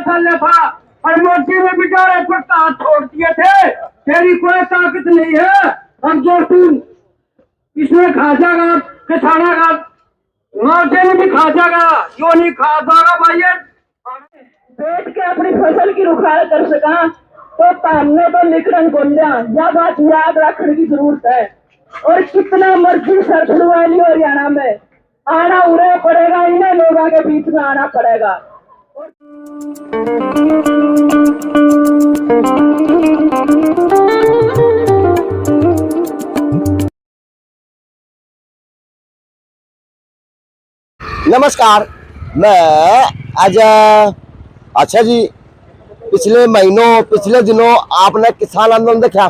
था और मोदी ने बेचारे पर हाथ छोड़ दिए थे। तेरी कोई ताकत नहीं है। अब जो तू इसमें खा जाएगा किसाना का मोदी ने भी खा जाएगा, क्यों नहीं खा जाएगा भाई। बैठ के अपनी फसल की रुखाल कर सका तो सामने तो निकलन को यह बात याद रखने की जरूरत है। और कितना मर्जी सरसड़ वाली हरियाणा में आना उड़े पड़ेगा, इन्हें लोगों के बीच में आना पड़ेगा। नमस्कार, मैं आज अच्छा जी, पिछले दिनों आपने किसान आंदोलन देखा।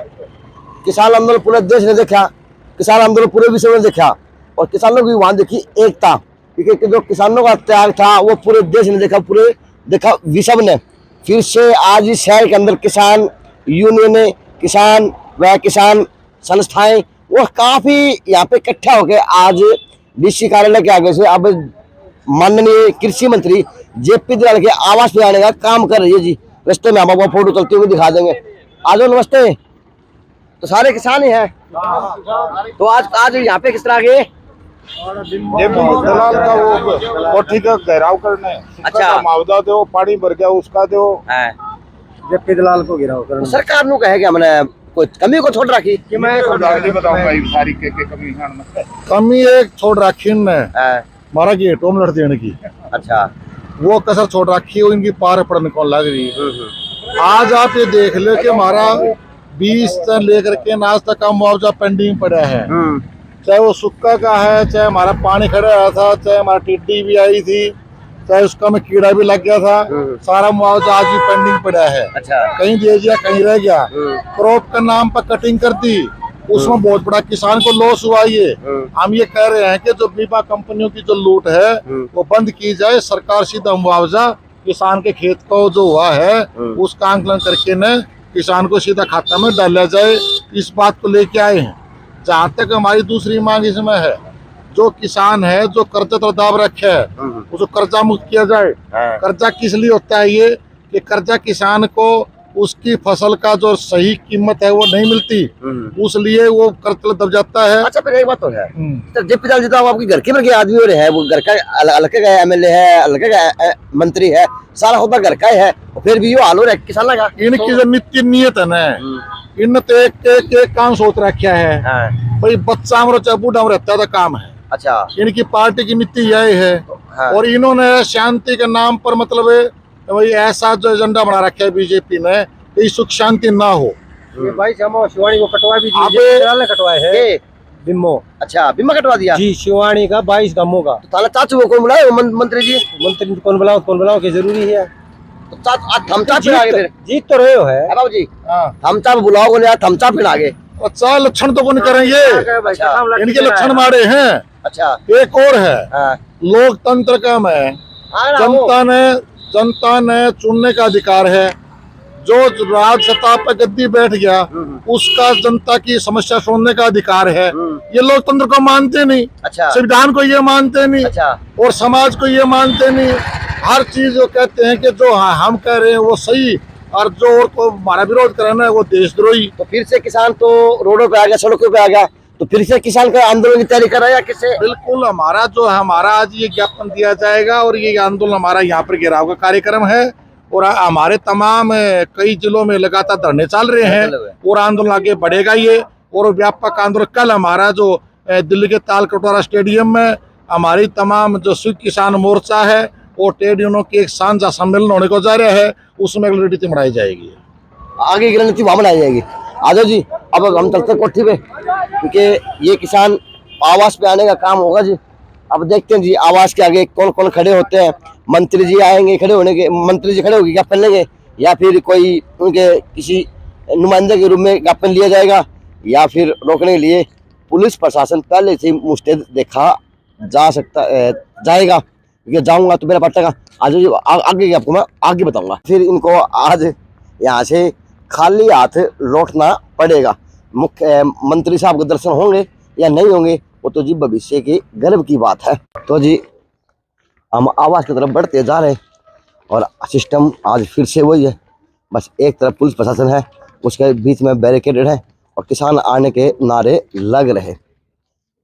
किसान आंदोलन पूरे देश ने देखा, किसान आंदोलन पूरे विश्व ने देखा और किसानों की वहां देखी एकता, क्योंकि जो किसानों का त्याग था वो पूरे देश ने देखा, पूरे देखा विश्व ने। फिर से आज इस शहर के अंदर किसान यूनियन, किसान व किसान संस्थाएं वो काफी यहाँ पे इकट्ठा होकर आज डीसी कार्यालय के आगे से अब माननीय कृषि मंत्री जेपी दलाल के आवास पे आने का काम कर रही है जी। रास्ते में हम आपको फोटो चलते हुए दिखा देंगे। आज नमस्ते। तो सारे किसान ही हैं। तो आज यहाँ पे किस तरह के दलाल का वो ठीक है, घेराव करना है। अच्छा, मुआवजा दो, पानी भर गया उसका दो। जेपी दलाल को घेराव करना। तो सरकार नु कहे कि हमने कोई कमी को छोड़ रखी कि मैं बताऊंगा सारी के कमी एक छोड़ रखी ने मारा गेटों में लड़ देने की। अच्छा, वो कसर छोड़ रखी है, इनकी पार पड़ने को लग रही है। आज आप ये देख ले कि हमारा 20 से लेकर के नाज तक का मुआवजा पेंडिंग पड़ा है। चाहे वो सुक्का का है, चाहे हमारा पानी खड़ा रहा था, चाहे हमारा टिड्डी भी आई थी, चाहे उसका में कीड़ा भी लग गया था, सारा मुआवजा आज भी पेंडिंग पड़ा है। अच्छा, कहीं दे दिया, कहीं रह गया। क्रॉप का नाम पर कटिंग कर दी, उसमें बहुत बड़ा किसान को लॉस हुआ। ये हम ये कह रहे हैं कि जो बीमा कंपनियों की जो लूट है वो बंद की जाए। सरकार सीधा मुआवजा किसान के खेत को जो हुआ है उसका आंकलन करके न किसान को सीधा खाता में डाला जाए। इस बात को लेके आए हैं। जहाँ तक हमारी दूसरी मांग इसमें है, जो किसान है जो कर्जा तो दाब रखे है उसको कर्जा मुक्त किया जाए। कर्जा किस लिए होता है? ये कि कर्जा किसान को उसकी फसल का जो सही कीमत है वो नहीं मिलती, उसलिए वो कर्ज दब जाता है। अच्छा, फिर एक बात तो है, तो जेपी दलाल जी तो आपके घर के भर के आदमी हो रहे हैं, वो घर का हल्के का एमएलए है, हल्के का मंत्री है, सारा होता घर का है, फिर भी यो हाल हो रहा है किसान लगा। इनकी जो नित्य नियत है ना, इन तो एक काम सोच रखा है भाई, बच्चा मरो चाहे बूढ़ा रहता था काम है। अच्छा, इनकी पार्टी की नीति यही है। और इन्होंने शांति के नाम पर मतलब भाई ऐसा जो एजेंडा बना रखा है बीजेपी ने कि सुख शांति ना हो। भाई शिवानी को कटवा भी दिया, ने कटवाए है बिम्मो। अच्छा, बिम्मा कटवा दिया जी, शिवानी का 22 गांवों का। तो ताला चाचू को कौन बुलाए? मंत्री जी मंत्री कौन बुलाओ कि जरूरी है। तो हम चाप आगे फिर जीत तो रहे हो है बाबू जी। हम चाप बुलाओ को नहीं, हम चाप फिर आगे। अच्छा, लक्षण तो कौन करेंगे? इनके लक्षण मारे हैं। अच्छा, एक और है, लोकतंत्र का मैं जनता ने चुनने का अधिकार है। जो राज सत्ता पर गद्दी बैठ गया उसका जनता की समस्या सुनने का अधिकार है। ये लोकतंत्र को मानते नहीं। अच्छा, संविधान को ये मानते नहीं। अच्छा, और समाज को ये मानते नहीं। हर चीज वो कहते हैं कि जो हम कह रहे हैं वो सही, और जो और को हमारा विरोध कर रहे हैं वो देशद्रोही। तो फिर से किसान तो रोडों पे आ गया, सड़कों पे आ गया, तो फिर से किसान का आंदोलन की तैयारी कर रहा है या किससे? बिल्कुल, हमारा आज ये ज्ञापन दिया जाएगा और ये आंदोलन हमारा यहाँ पर घेराव का कार्यक्रम है। और हमारे तमाम कई जिलों में लगातार धरने चल रहे हैं और आंदोलन आगे बढ़ेगा ये। और व्यापक आंदोलन कल हमारा जो दिल्ली के तालकटोरा स्टेडियम में हमारी तमाम जो संयुक्त किसान मोर्चा है और ट्रेड यूनियनों की एक साझा सम्मेलन होने को जा रहा है, उसमें रणनीति बनाई जाएगी। आगे की रणनीति वहां बनाई जाएगी। आजो जी, अब हम चलते कोठी पे, क्योंकि ये किसान आवास पे आने का काम होगा जी। अब देखते हैं जी आवास के आगे कौन कौन खड़े होते हैं। मंत्री जी आएंगे, खड़े होने के मंत्री जी खड़े होंगे ज्ञापन लेंगे, या फिर कोई उनके किसी नुमाइंदे के रूप में ज्ञापन लिया जाएगा, या फिर रोकने के लिए पुलिस प्रशासन पहले से मुस्तैद देखा जा सकता जाएगा। क्योंकि जाऊंगा तो मेरा पड़ेगा। आज आगे आपको मैं आगे बताऊंगा। फिर इनको आज यहाँ से खाली हाथ लौटना पड़ेगा। मुख्य मंत्री साहब के दर्शन होंगे या नहीं होंगे वो तो जी भविष्य की गर्व की बात है। तो जी हम आवास की तरफ बढ़ते जा रहे हैं और सिस्टम आज फिर से वही है, बस एक तरफ पुलिस प्रशासन है, उसके बीच में बैरिकेडेड है और किसान आने के नारे लग रहे।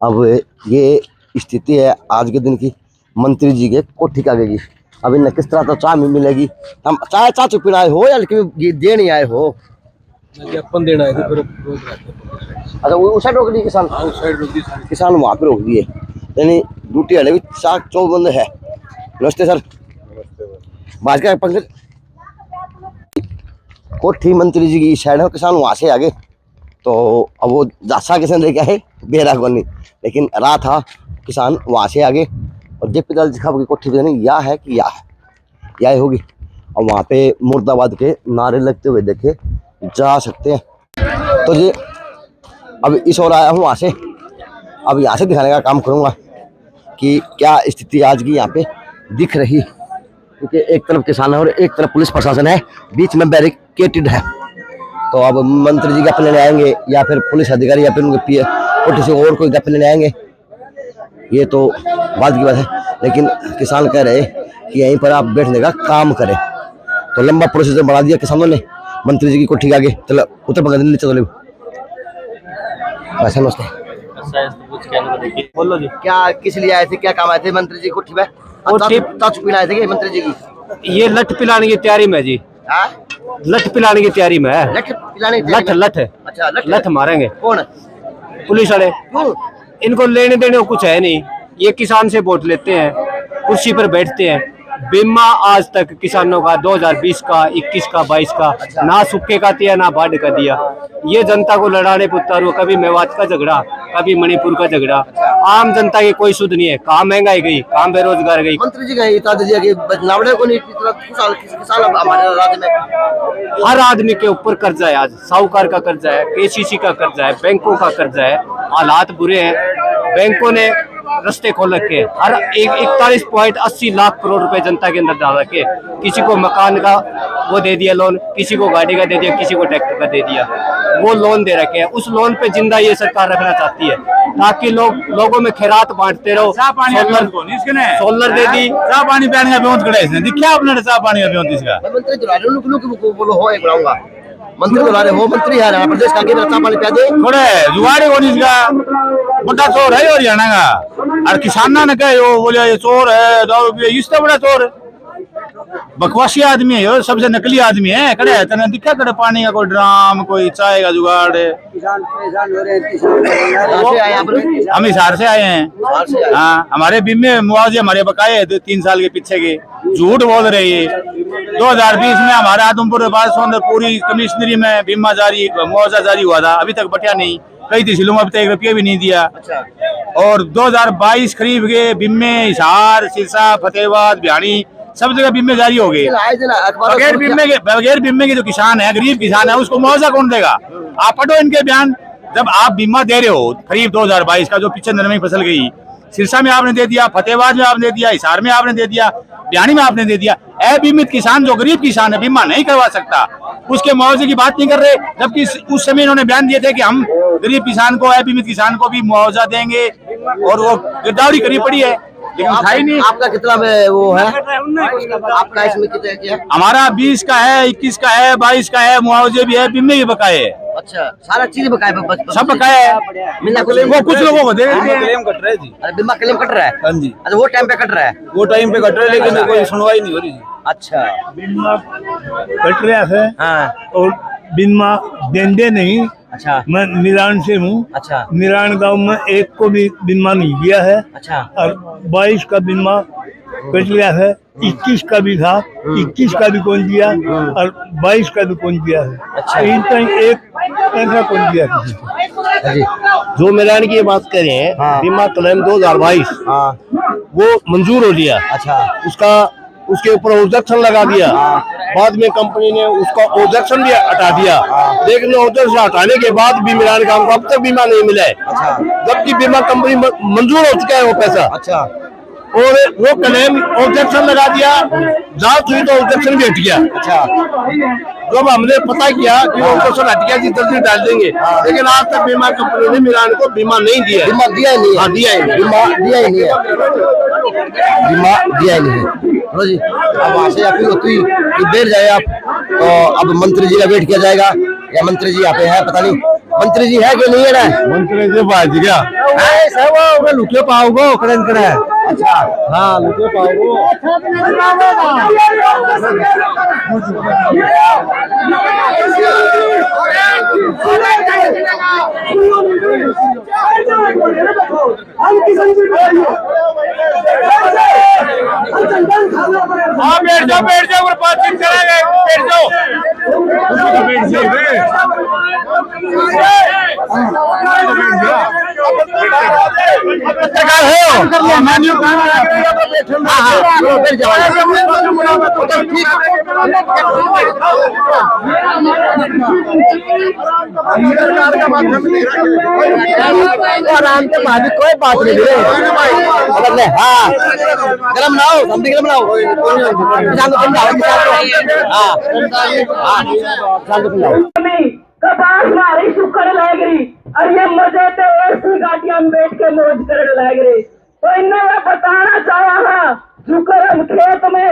अब ये स्थिति है आज के दिन की मंत्री जी के कोठी के आगे की। अब इन्हें किस तरह तो चाय मिलेगी, हम चाय चाय पीना आए हो या ये दे नहीं आए हो? अपन देना है फिर अच्छा वो उस साइड रोक दिए किसान, उस साइड रोक दी किसान वहाँ पे रोक दिए, यानी ड्यूटी वाले भी 4 बंद है। नमस्ते सर, भाजपा पंकज कोठी मंत्री जी की साइड है, किसान वहाँ से आगे। तो अब वो जासा किसान लेके आए बेरा को नहीं, लेकिन रहा था किसान वहाँ से आगे और जेपी दल साहब की कोठी पे नहीं या है कि या होगी। और वहाँ पे मुर्दाबाद के नारे लगते हुए देखे जा सकते हैं। तो जी अब इस ओर आया हूँ वहाँ से, अब यहाँ से दिखाने का काम करूँगा कि क्या स्थिति आज की यहाँ पे दिख रही, क्योंकि एक तरफ किसान है और एक तरफ पुलिस प्रशासन है, बीच में बैरिकेटेड है। तो अब मंत्री जी गप लेने आएंगे या फिर पुलिस अधिकारी या फिर उनके कोठी से और कोई गप लेने आएंगे, ये तो बात की बात है। लेकिन किसान कह रहे कि यहीं पर आप बैठने का काम करें, तो लंबा प्रोसीजर बढ़ा दिया किसानों ने मंत्री जी की कोठी के आगे। चलो उत्तर प्रदेश दिल्ली चलो वैसे नमस्ते, बोलो जी। क्या किस लिए आए थे, क्या काम आए थे मंत्री जी की कोठी में? ताच पीना आए थे मंत्री जी की? ये लठ पिलाने की तैयारी में जी, लठ पिलाने की तैयारी में है। लठ पिलाने की तैयारी में? लठ अच्छा लठ मारेंगे। कौन? पुलिस वाले। क्यों? इनको लेने देने को कुछ है नहीं, ये किसान से वोट लेते हैं, कुर्सी पर बैठते हैं। बीमा आज तक किसानों का 2020 का, 21 का, 22 का ना सूखे का दिया ना बाढ़ का दिया। ये जनता को लड़ाने पे उतारो, कभी मेवात का झगड़ा, कभी मणिपुर का झगड़ा। आम जनता की कोई सुध नहीं है, काम महंगाई गई, काम बेरोजगार गई। मंत्री जी गए नावड़े को नहीं किसान हमारे राज्य में हर आदमी के ऊपर कर्जा है, आज साहूकार का कर्जा है, केसीसी का कर्जा है, बैंकों का कर्जा है। हालात बुरे हैं, बैंकों ने रस्ते खोल रखे हैं। हर 41.80 लाख करोड़ रुपए जनता के अंदर डाल रखे। किसी को मकान का वो दे दिया लोन, किसी को गाड़ी का दे दिया, किसी को ट्रैक्टर का दे दिया, वो लोन दे रखे हैं। उस लोन पे जिंदा ये सरकार रखना चाहती है ताकि लोगों में खैरात बांटते रहो। सोलर दे दी, चाह पानी पीने का बेहोत खड़ा है, दिखा आपने चाह पानी का बेहोत इसका। मंत्री तो बोलो हो एक बुलाऊंगा, मंत्री तो हो मंत्री है प्रदेश का, चाय पानी पिया दे थोड़े जुगाड़ी कौन इसका बड़ा चोर है हरियाणा का। और किसाना ने कहे वो बोले ये चोर है, दारू पिए, इससे बड़ा चोर बकवासी आदमी है, ये सबसे नकली आदमी है। खड़े है तने दिखा करे पानी का कोई ड्राम, कोई चाय का जुगाड़ है। हम हिसार से आए हैं। हाँ, हमारे बीमे मुआवजे हमारे बकाये है 3 साल के पीछे के। झूठ बोल रही है। 2020 में हमारे आदमपुर पूरी कमिश्नरी में बीमा जारी, मुआवजा जारी हुआ था, अभी तक बटिया नहीं। कई तहसीलों में अभी तक 1 रुपया भी नहीं दिया। और 2022 खरीफ के बीमे हिसार, सिरसा, फतेहाबाद, भिवानी सब जगह बीमे जारी हो गए। बगैर बीमे के जो किसान है, गरीब किसान है, उसको मुआवजा कौन देगा? आप पढ़ो इनके बयान। जब आप बीमा दे रहे हो खरीफ 2022 का, जो पिछले नरमे की फसल गई, सिरसा में आपने दे दिया, फतेहाबाद में आपने दे दिया, हिसार में आपने दे दिया, भिवानी में आपने दे दिया। अबीमित किसान जो गरीब किसान है, बीमा नहीं करवा सकता, उसके मुआवजे की बात नहीं कर रहे। जबकि उस समय इन्होंने बयान दिए थे कि हम गरीब किसान को, अबीमित किसान को भी मुआवजा देंगे, और वो गिरदावरी करी पड़ी है, लेकिन उठाई नहीं। आपका कितना में वो है? आपका इसमें कितना क्या? हमारा 20 का है, 21 का है, 22 का है, मुआवजे भी है, बीमे भी बकाये है। अच्छा, सारा चीज बकाये, सब बकाये है। मिलना वो कुछ लोगों को दे क्लेम कट रहा है जी। अरे बीमा क्लेम कट रहा है? हाँ जी। अच्छा, वो टाइम पे कट रहा है? वो टाइम पे कट रहा है, लेकिन कोई सुनवाई नहीं हो रही। अच्छा, बीमा कट रहा है। हाँ। और बीमा देंदे नहीं। अच्छा, मैं मिलान से हूँ। अच्छा, मिलान गांव में एक को भी बीमा नहीं दिया है। अच्छा, और 22 का बीमा कट लिया है, 21 का भी था, 21 का भी कौन दिया, और 22 का भी कौन दिया है। अच्छा। इन टाइम एक पैसा कौन दिया किसी को। जी। जो मिलान की बात कर रहे हैं, हाँ। बीमा क्लेम 2022 हाँ। वो मंजूर हो लिया। अच्छा, उसके ऊपर ऑब्जेक्शन लगा दिया। बाद में कंपनी ने उसका ऑब्जेक्शन भी हटा दिया, लेकिन ऑब्जेक्शन हटाने के बाद भी मिलान काम को अब तक बीमा नहीं मिला है। अच्छा, जबकि बीमा कंपनी मंजूर हो चुका है वो पैसा। अच्छा, और वो क्लेम ऑब्जेक्शन लगा दिया, जांच हुई तो ऑब्जेक्शन भी हट गया। अच्छा, जब हमने पता किया कि ऑब्जेक्शन हट गया जी जल्दी डाल देंगे, लेकिन आज तक बीमा कंपनी ने मिलान को बीमा नहीं दिया। बीमा दिया ही नहीं है। हाँ, दिया ही नहीं। बीमा दिया ही नहीं है। बीमा दिया ही नहीं है। चलो जी, अब वहाँ से अपील होती कि देर जाए आप, तो अब मंत्री जी का वेट किया जाएगा, या मंत्री जी यहाँ पे है पता नहीं, मंत्री जी है कि नहीं है ना? मंत्री जी बाज गया वो लुटे पाओगो करन करे। अच्छा, हाँ लुटे पाओगो। बैठ जाओ और बातचीत करेंगे, बैठ जाओ। आराम से बात, कोई बात नहीं। हाँ, गरम बनाओ, हम भी गरम बनाओ। किसान को समझाओ, किसान को समझाओ। कपास मारी शुक्र लग रही और ये मजे तो ऐसी गाड़ियां में बैठ के मौज कर लग रही। तो इन्हें बताना चाहा था, शुक्र हम खेत में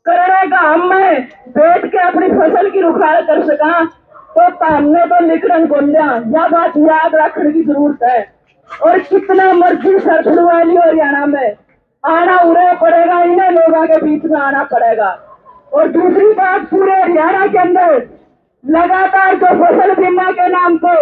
करने का हम में बैठ के अपनी फसल की रुखाड़ कर सका, तो हमने तो लिखन को लिया। यह बात याद रखने की जरूरत है। और कितना मर्जी सरसड़ वाली हरियाणा में आना उड़े पड़ेगा, इन्हें लोगों के बीच में आना पड़ेगा। और दूसरी बात, पूरे हरियाणा के अंदर लगातार जो फसल बीमा के नाम पे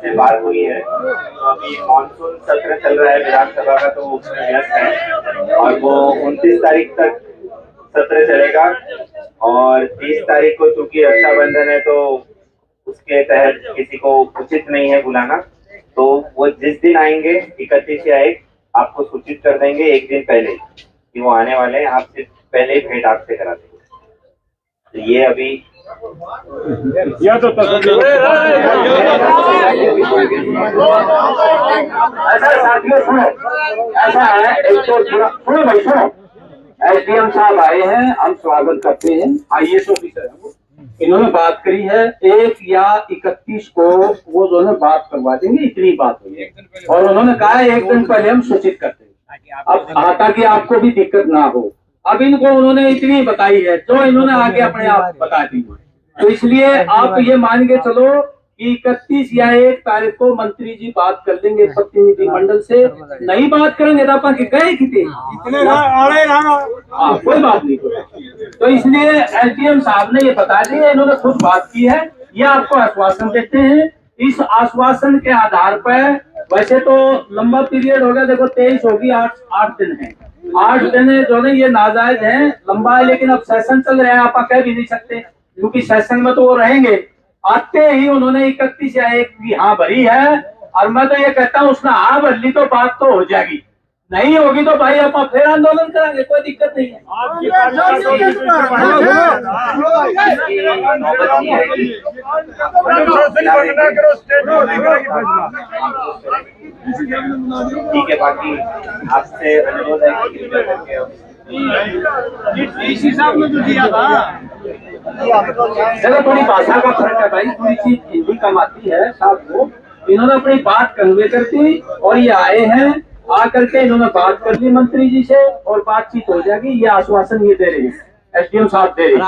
से बात हुई है, तो अभी मानसून सत्र चल रहा है विधानसभा का, तो उसमें व्यस्त है और वो 29 तारीख तक सत्र चलेगा। और 30 तारीख को चूंकि रक्षाबंधन है, तो उसके तहत किसी को उचित नहीं है बुलाना, तो वो जिस दिन आएंगे 31 या 1 आपको सूचित कर देंगे एक दिन पहले कि वो आने वाले हैं। आपसे पहले ही भेंट आपसे करा देंगे। तो ये अभी ऐसा है, एक तो सुनो भाई सुनो, एसडीएम साहब आए हैं, हम स्वागत करते हैं। आईएएस ऑफिसर है, इन्होंने बात करी है 1 या 31 को वो जो है बात करवा देंगे, इतनी बात हुई है। और उन्होंने कहा है 1 दिन पहले हम सूचित करते हैं, अब ताकि आपको भी दिक्कत ना हो। अब इनको उन्होंने इतनी बताई है जो इन्होंने आगे अपने आप बता दी। तो इसलिए आप ये मान के चलो कि 31 या 1 तारीख को मंत्री जी बात कर लेंगे प्रतिनिधि मंडल से। नहीं बात करेंगे तो आप गए कितने कोई बात नहीं। तो इसलिए एसडीएम साहब ने ये बता दिया, इन्होंने खुद बात की है, ये आपको आश्वासन देते हैं। इस आश्वासन के आधार पर वैसे तो लंबा पीरियड हो गया, देखो 23 होगी, 8 दिन है। 8 दिन जो है ये नाजायज है, लंबा है, लेकिन अब सेशन चल रहा है, आप कह भी नहीं सकते क्योंकि सेशन में तो वो रहेंगे। आते ही उन्होंने 31 या 1 की हाँ भरी है, और मैं तो ये कहता हूँ उसने हाँ भर ली तो बात तो हो जाएगी, नहीं होगी तो भाई आप फिर आंदोलन करेंगे, कोई दिक्कत नहीं है। ठीक है, बाकी आपसे अनुरोध है कि कृपया करके चलो थोड़ी भाषा का फर्क है भाई, थोड़ी चीज हिंदी कम आती है साहब को। इन्होंने अपनी बात कन्वे कर दी और ये आए हैं, आकर के इन्होंने बात कर ली मंत्री जी से और बातचीत हो जाएगी। ये आश्वासन ये दे रहे हैं, एसडीएम साहब दे रहे हैं।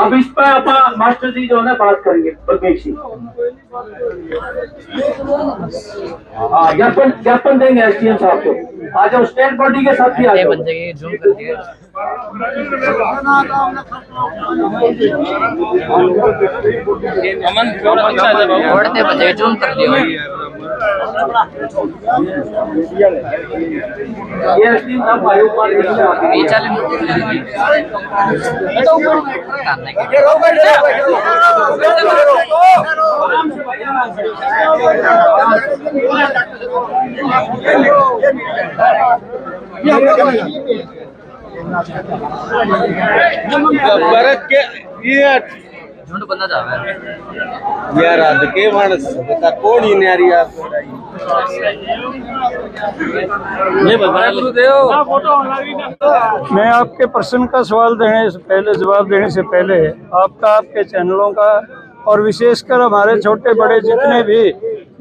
अब इस पर आप मास्टर जी जो है बात करेंगे, बल्कि ज्ञापन देंगे एसडीएम साहब को। आ जाओ, स्टेट बॉडी के साथ ही आ जाओ। ये एसडीएम साहब भारत के ये यार आज के मानस बता कौन ही नारी आप मैं आपके प्रश्न का सवाल देने से पहले, जवाब देने से पहले आपका, आपके चैनलों का और विशेषकर हमारे छोटे बड़े जितने भी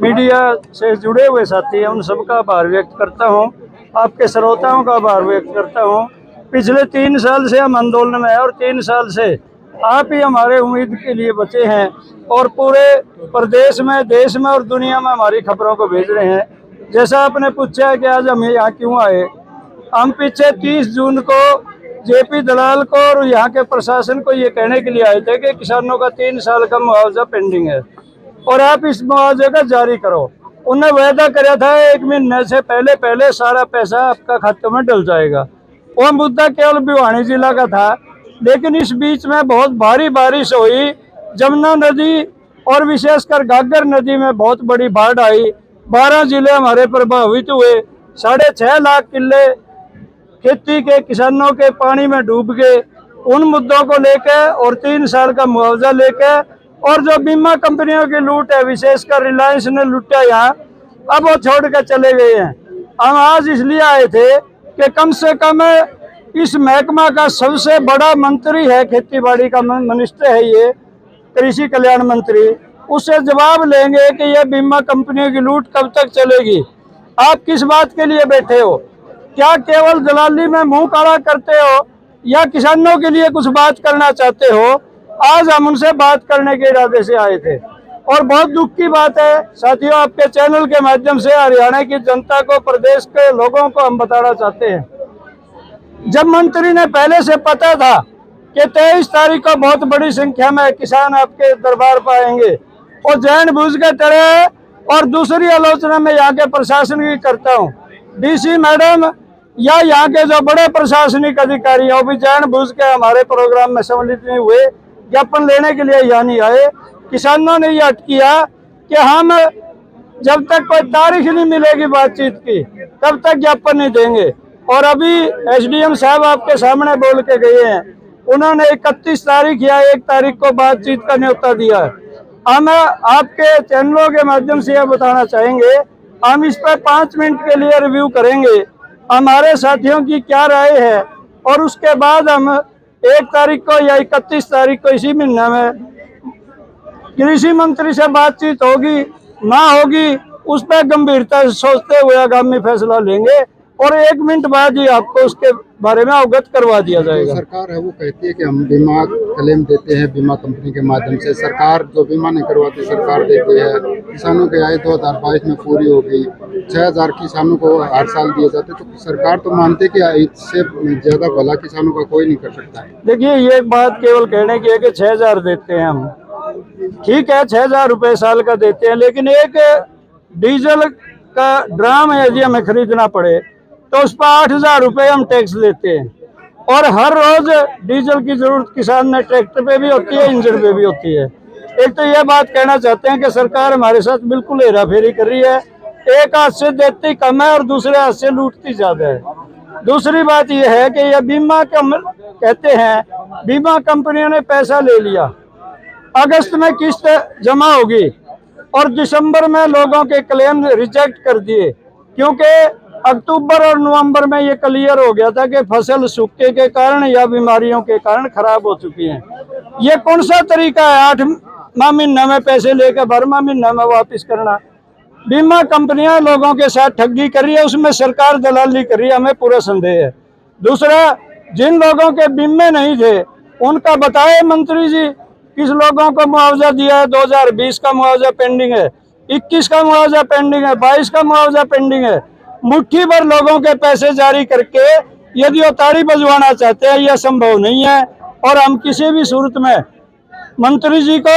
मीडिया से जुड़े हुए साथी हैं उन सबका आभार व्यक्त करता हूं। आपके श्रोताओं का आभार व्यक्त करता हूं। पिछले 3 साल से हम आंदोलन में हैं और 3 साल से आप ही हमारे उम्मीद के लिए बचे हैं और पूरे प्रदेश में, देश में और दुनिया में हमारी खबरों को भेज रहे हैं। जैसा आपने पूछा है कि आज हम यहाँ क्यों आए, हम पीछे 30 जून को जेपी दलाल को और यहाँ के प्रशासन को ये कहने के लिए आए थे कि किसानों का 3 साल का मुआवजा पेंडिंग है और आप इस मुआवजे का जारी करो। उन्हें वायदा कराया था 1 महीने से पहले सारा पैसा आपका खाते में डल जाएगा। वो मुद्दा केवल भिवानी जिला का था, लेकिन इस बीच में बहुत भारी बारिश हुई। जमुना नदी और विशेषकर घाघर नदी में बहुत बड़ी बाढ़ आई। 12 जिले हमारे प्रभावित हुए। 6.5 लाख किल्ले खेती के किसानों के पानी में डूब गए। उन मुद्दों को लेकर और 3 साल का मुआवजा लेकर और जो बीमा कंपनियों की लूट है, विशेषकर रिलायंस ने लूटा यहाँ, अब वो छोड़ कर चले गए हैं। हम आज इसलिए आए थे कि कम से कम इस महकमा का सबसे बड़ा मंत्री है, खेती बाड़ी का मिनिस्टर है ये, कृषि कल्याण मंत्री, उससे जवाब लेंगे कि ये बीमा कंपनियों की लूट कब तक चलेगी। आप किस बात के लिए बैठे हो? क्या केवल दलाली में मुंह काला करते हो या किसानों के लिए कुछ बात करना चाहते हो? आज हम उनसे बात करने के इरादे से आए थे और बहुत दुख की बात है साथियों, आपके चैनल के माध्यम से हरियाणा की जनता को, प्रदेश के लोगों को हम बताना चाहते हैं, जब मंत्री ने पहले से पता था कि 23 तारीख को बहुत बड़ी संख्या में किसान आपके दरबार पर आएंगे और जानबूझ के तरह, और दूसरी आलोचना में यहाँ के प्रशासन की करता हूँ, डीसी मैडम या यहाँ के जो बड़े प्रशासनिक अधिकारी हैं वो भी जानबूझ के हमारे प्रोग्राम में सम्मिलित नहीं हुए, ज्ञापन लेने के लिए यहाँ नहीं आए। किसानों ने ये हट किया कि हम जब तक कोई तारीख नहीं मिलेगी बातचीत की तब तक ज्ञापन नहीं देंगे। और अभी एसडीएम साहब आपके सामने बोल के गए हैं, उन्होंने 31 तारीख या 1 तारीख को बातचीत का न्योता दिया है। हम आपके चैनलों के माध्यम से यह बताना चाहेंगे, हम इस पर 5 मिनट के लिए रिव्यू करेंगे, हमारे साथियों की क्या राय है, और उसके बाद हम 1 तारीख को या 31 तारीख को इसी महीने में कृषि मंत्री से बातचीत होगी ना होगी उस पर गंभीरता से सोचते हुए आगामी फैसला लेंगे और 1 मिनट बाद ही आपको उसके बारे में अवगत करवा दिया जाएगा। सरकार है वो कहती है कि हम बीमा क्लेम देते हैं बीमा कंपनी के माध्यम से, सरकार जो बीमा नहीं करवाती सरकार देती है। किसानों की आय 2022 में पूरी हो गई, 6000 किसानों को हर साल दिए जाते, तो सरकार तो मानती है कि इससे ज्यादा भला किसानों का कोई नहीं कर सकता है। देखिए, ये बात केवल कहने की है कि 6000 देते हैं हम, ठीक है 6000 रुपये साल का देते हैं, लेकिन एक डीजल का ड्राम यदि हमें खरीदना पड़े तो उस पर 8000 रुपये हम टैक्स लेते हैं और हर रोज डीजल की जरूरत किसान ने ट्रैक्टर पे भी होती है, इंजन पे भी होती है। एक तो ये बात कहना चाहते हैं कि सरकार हमारे साथ बिल्कुल हेराफेरी कर रही है, एक हाथ से देती कम है और दूसरे हाथ से लूटती ज्यादा है। दूसरी बात यह है कि यह बीमा कहते हैं, बीमा कंपनियों ने पैसा ले लिया, अगस्त में किस्त जमा होगी और दिसंबर में लोगों के क्लेम रिजेक्ट कर दिए, क्योंकि अक्टूबर और नवंबर में ये क्लियर हो गया था कि फसल सूखे के कारण या बीमारियों के कारण खराब हो चुकी है। ये कौन सा तरीका है 8वां महीना में पैसे लेकर 12वां महीना में वापस करना? बीमा कंपनियां लोगों के साथ ठगी कर रही है, उसमें सरकार दलाली कर रही है, हमें पूरा संदेह है। दूसरा, जिन लोगों के बीमे नहीं थे उनका बताए मंत्री जी, किस लोगों को मुआवजा दिया है? 2020 का मुआवजा पेंडिंग है, 21 का मुआवजा पेंडिंग है, 22 का मुआवजा पेंडिंग है। मुट्ठी भर लोगों के पैसे जारी करके यदि वो ताड़ी बजवाना चाहते हैं, यह संभव नहीं है। और हम किसी भी सूरत में मंत्री जी को,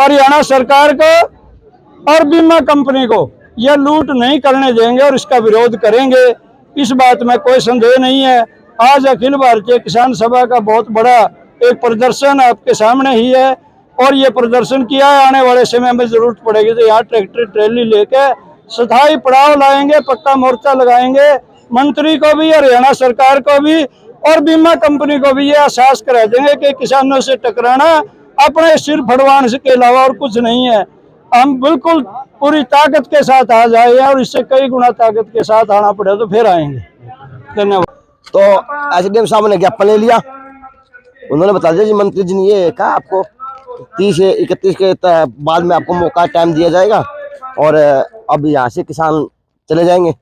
हरियाणा सरकार को और बीमा कंपनी को यह लूट नहीं करने देंगे और इसका विरोध करेंगे, इस बात में कोई संदेह नहीं है। आज अखिल भारतीय किसान सभा का बहुत बड़ा एक प्रदर्शन आपके सामने ही है और ये प्रदर्शन किया है। आने वाले समय में जरूरत पड़ेगी तो यहाँ ट्रैक्टर ट्रैली लेके स्थायी पड़ाव लाएंगे, पक्का मोर्चा लगाएंगे, मंत्री को भी, हरियाणा सरकार को भी और बीमा कंपनी को भी ये एहसास करा देंगे कि किसानों से टकराना अपने सिर फड़वाने के अलावा और कुछ नहीं है। हम बिल्कुल पूरी ताकत के साथ आ जाए और इससे कई गुना ताकत के साथ आना पड़े तो फिर आएंगे। धन्यवाद। तो एसडीएम साहब ने ज्ञापन ले लिया, उन्होंने बता दिया जी मंत्री जी ने ये कहा आपको 30 से 31 के बाद में आपको मौका टाइम दिया जाएगा और अब यहाँ से किसान चले जाएंगे।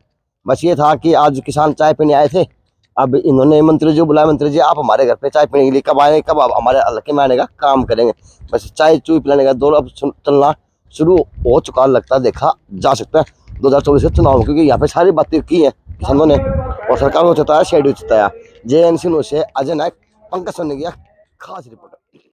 बस ये था कि आज किसान चाय पीने आए थे, अब इन्होंने मंत्री जी बुलाया, मंत्री जी आप हमारे घर पे चाय पीने के लिए कब आएंगे, कब आप हमारे हल्के में आने का काम करेंगे। बस चाय चूई पिलाने का दौर अब चलना शुरू हो चुका लगता देखा जा सकता है 2024 के चुनाव में, क्योंकि यहाँ पे सारी बातें की है किसानों ने और सरकार को जताया, शेड्यूल जताया। JNC न्यूज़ से अजय नायक, पंकज सोनी की खास रिपोर्ट।